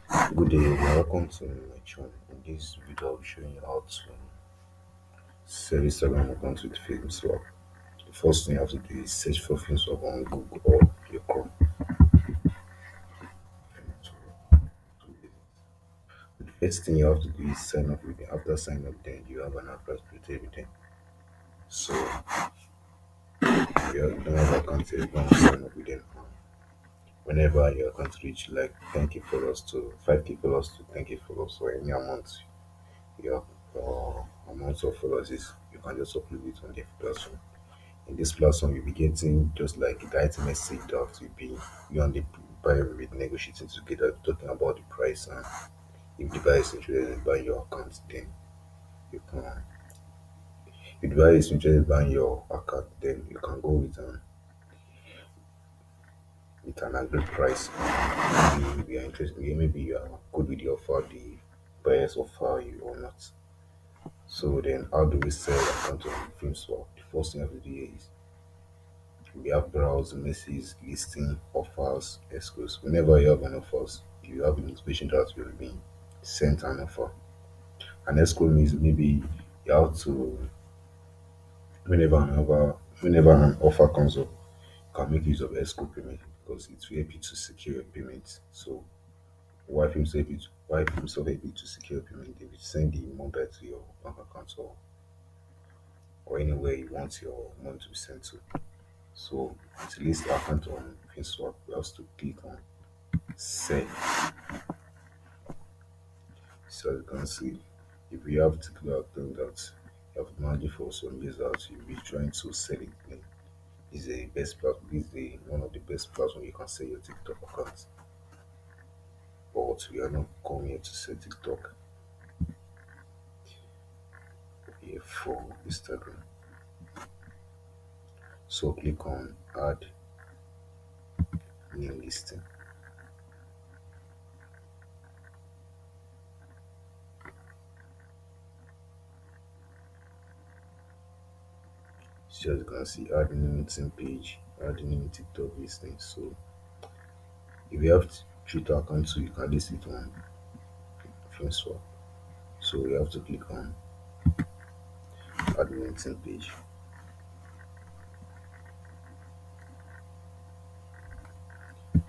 Good day, welcome to my channel. In this video, I'll be showing you how to set Instagram account with FameSwap. The first thing you have to do is search for FameSwap on Google or your Chrome. The first thing you have to do is sign up with them. After sign up, then you have an account with everything. So you don't have account, you don't sign up with them. Whenever your account reach like 10k followers to 5k followers to 10k followers or any amount your amount of followers is, you can just upload it on the platform. In this platform, you'll be getting just like the direct message that will be you and the buyer will be negotiating together, talking about the price. And if the buyer is interested in buying your account, then you can. If the buyer is interested in buying your account, then you can go with an agreed price. Maybe you are interested, maybe you are good with the offer the buyers offer you or not. So then, how do we sell account on FameSwap? The first thing you have to do is we have browse, messages, listing, offers, escrows. Whenever you have an offer, you have a notification that will be sent an offer. An escrow means maybe you have to whenever an offer comes up, you can make use of escrow payment because it will help you to secure your payment. So why himself help you to secure your payment, they will send the money to your bank account or anywhere you want your money to be sent to. So to list account on FinSwap, we have to click on sell. So as you can see, if you have particular account that you have managed for some years that you'll be trying to sell it, then is a best platform. This is one of the best platforms you can sell your TikTok account. But we are not coming here to sell TikTok, we're here for Instagram. So click on add new listing. So as you can see, add new listing page, add new TikTok listing. So if you have Twitter account, so you can list it on FameSwap. So you have to click on add new listing page.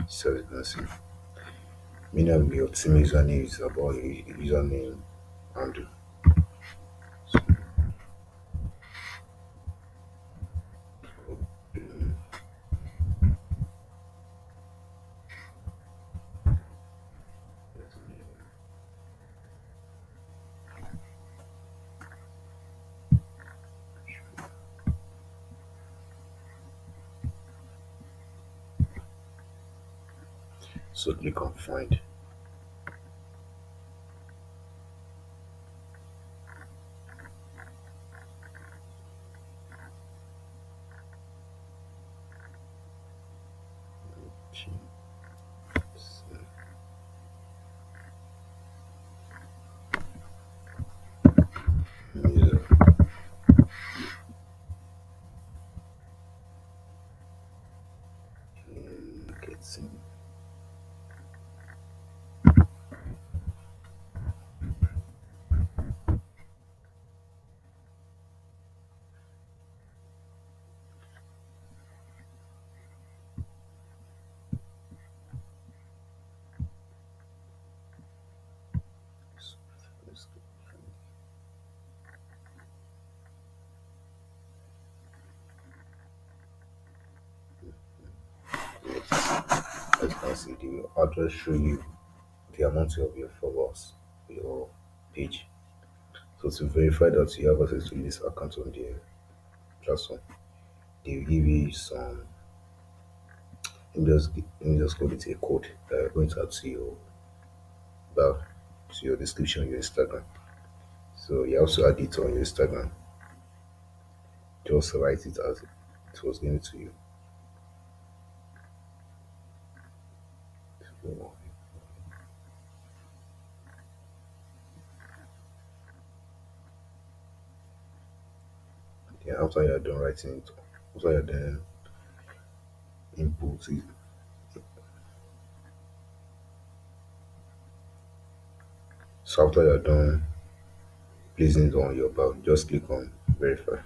So as you can see, many of your team username is about your username handle. So, so click on find. User marketing. So, let's go next. As you can see, the address show you the amount of your followers, your page. So to verify that you have access to this account on the platform, they will give you some. Let me just call it a code that you're going to add to your bio, to your description on your Instagram. So you have to add it on your Instagram. Just write it as it was given to you. So, then after you're done writing it, after you're done input it, So after you're done placing it on your bank, just click on verify.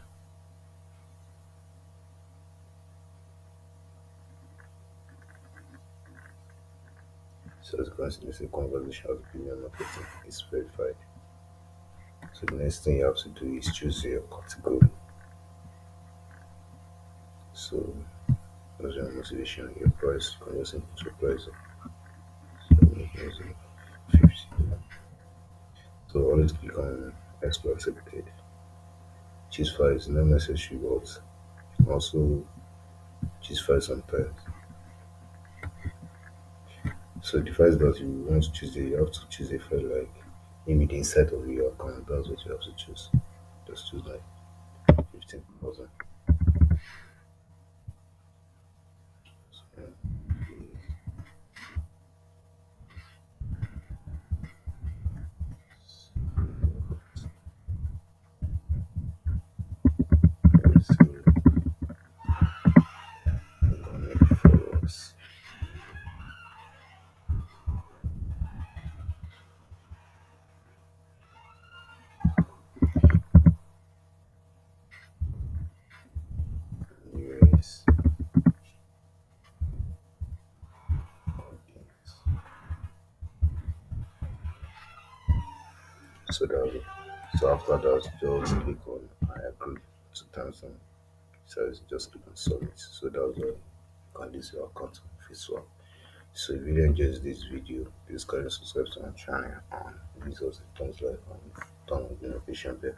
So as you can see, this conversation has been marketing is verified. So the next thing you have to do is choose your category. So as your motivation, your price, you can just input your price. So make it 50. So always click on export accepted. Choose files, not necessary, but you can also choose files sometimes. So the files that you want to choose, you have to choose a file like maybe the inside of your account. That's what you have to choose. Just choose like 15,000. So, let's see, followers. Yes. So that so after that, just click on I agree to terms and says just click on submit. So that's why you can use your account on FameSwap. So if you really enjoyed this video, please kindly subscribe to my channel and use us the thumbs like and turn on the notification bell.